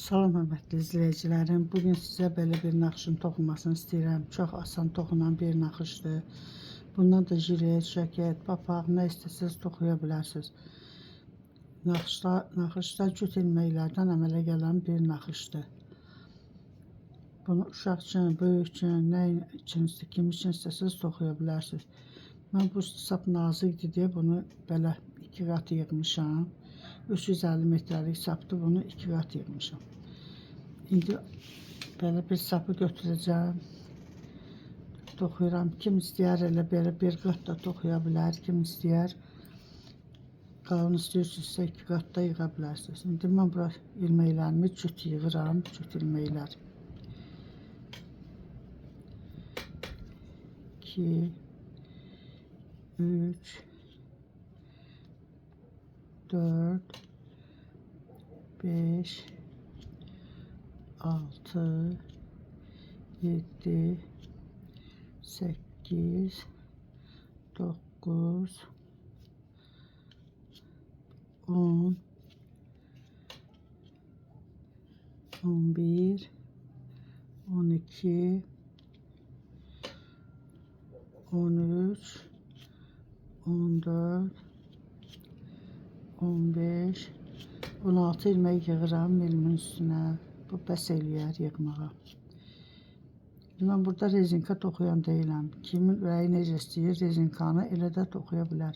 Salam hörmətli izləyicilərim. Bugün sizə belə bir naxışın toxunmasını istəyirəm. Çox asan toxunan bir naxışdır. Bundan da jilet, jaket, papaq, nə istəsəz toxuya bilərsiniz. Naxışda cüt ilməklərdən əmələ gələn bir naxışdır. Bunu uşaq üçün, böyük üçün, nə üçün, kim üçün istəsəz toxuya bilərsiniz. Mən bu sap nazikdir deyə bunu belə 2 qat yığmışam. 350 metrlik sapdı, bunu 2 qat yığmışam. İndi belə bir sapı götürəcəm. Toxuyuram. Kim istəyər elə belə bir qat da toxuya bilər. Kim istəyər qalın istəyirsinizsə 2 qat da yığa bilərsiniz. İndi mən bura ilməklərimi cüt yığıram. Cüt ilməklər. 2 3 4 5 6 7 8 9 10 11 12 13 14 15 16 ilmek yığıram milimin üstünə. Bu bəs eləyər yığmağa. Mən burada rezinka toxuyan deyiləm. Kimin ürəyi necə istəyir rezinkanı elə də toxuya bilər.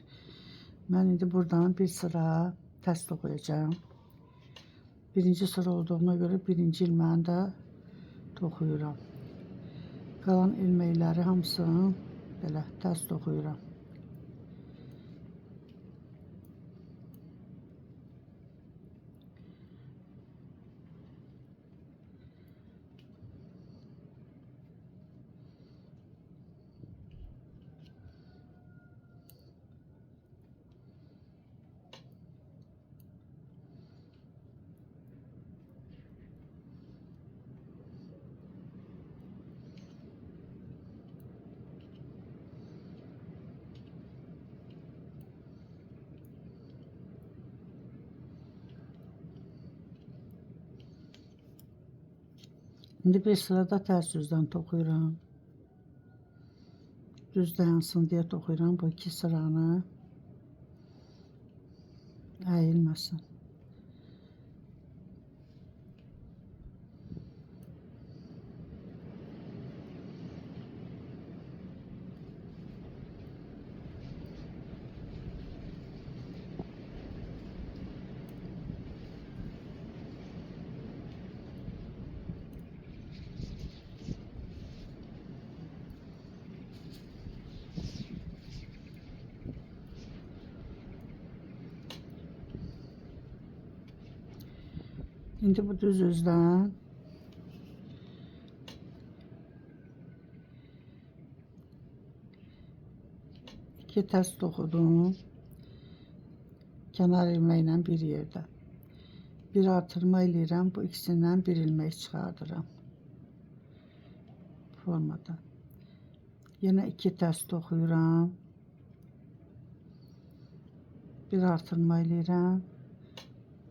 Mən indi buradan bir sıra tərs toxuyacağım. Birinci sıra olduğuna görə birinci ilməni də toxuyuram. Qalan ilməkləri hamısını belə tərs toxuyuram. İndi bir sırada ters yüzden toxuyuram. Düz dayansın deyə toxuyuram bu 2 sıranı. Əyilməsin. İndi bu düz yüzden iki ters toxudum. Kenar ilməklə bir yerdə. Bir artırma eləyirəm. Bu ikisindən bir ilmək çıxardıram. Formada. Yine 2 ters toxuyuram. Bir artırma eləyirəm.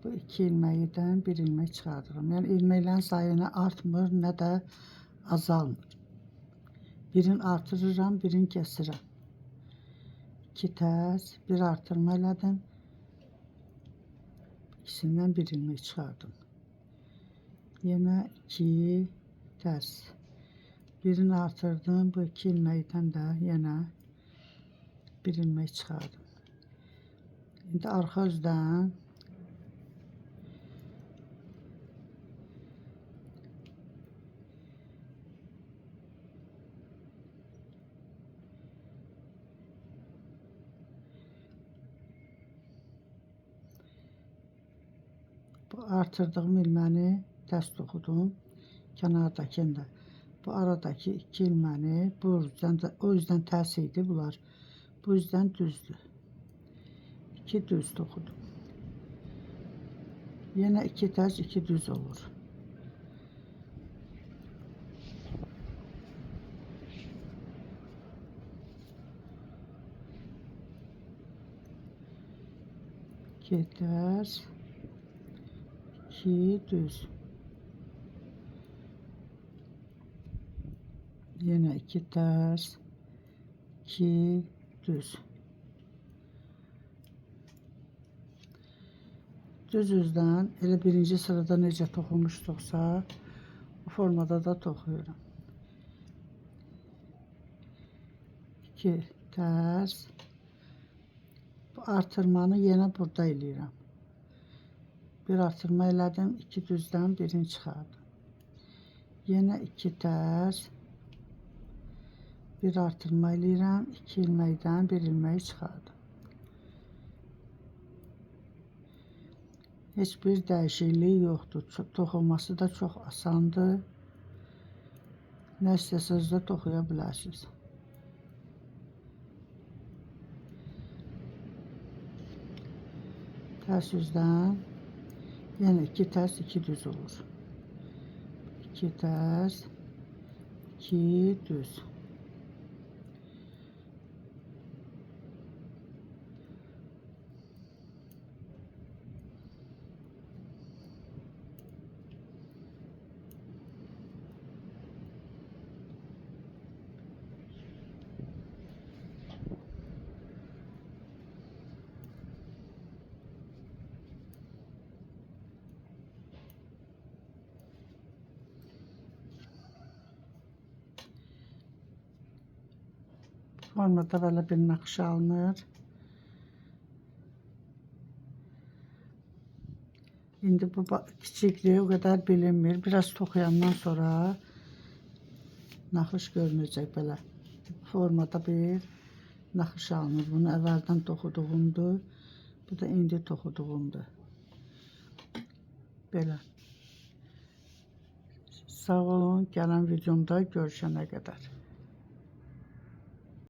Bu 2 ilməkdən bir ilmək çıxardıram. Yəni ilməklərin sayını artmır, nə də azalmır. Birini artırıram, birini kəsirəm. 2 ters, bir artırma elədim. İkisindən bir ilmək çıxardım. Yine 2 ters. Birini artırdım, bu 2 ilməkdən də yenə bir ilmək çıxardım. İndi arxa üzdən bu artırdığım ilməni tərs toxudum. Kənardakında. Bu aradaki 2 ilməni bu yüzden de, o yüzden tərs idi bunlar. Bu yüzden düzdür. 2 düz toxudum. Yine 2 tərs, 2 düz olur. İki ters, 2 düz. Yine 2 ters, 2 düz. Düz üzdən elə birinci sırada necə toxumuşduqsa, bu formada da toxuyuram. 2 ters. Bu artırmanı yenə burada eləyirəm. Bir artırma elədim, 2 düzdən birini çıxardım. Yenə 2 ters. Bir artırma eləyirəm, 2 ilməkdən bir ilməyi çıxardım. Heç bir dəyişiklik yoxdur. Toxunması da çox asandır. Nə istəsəniz də toxuya bilərsiniz. Ters yüzdən yenə 2 ters, 2 düz olur. 2 ters, 2 düz. Formada belə bir naxışa alınır. İndi bu kiçikliyi o qədər bilinmir. Biraz toxuyandan sonra naxış görünəcək belə. Formada bir naxış alınır. Bunu əvvəldən toxuduğumdur. Bu da indi toxuduğumdur. Belə. Sağ olun. Gələn videomda görüşənə qədər.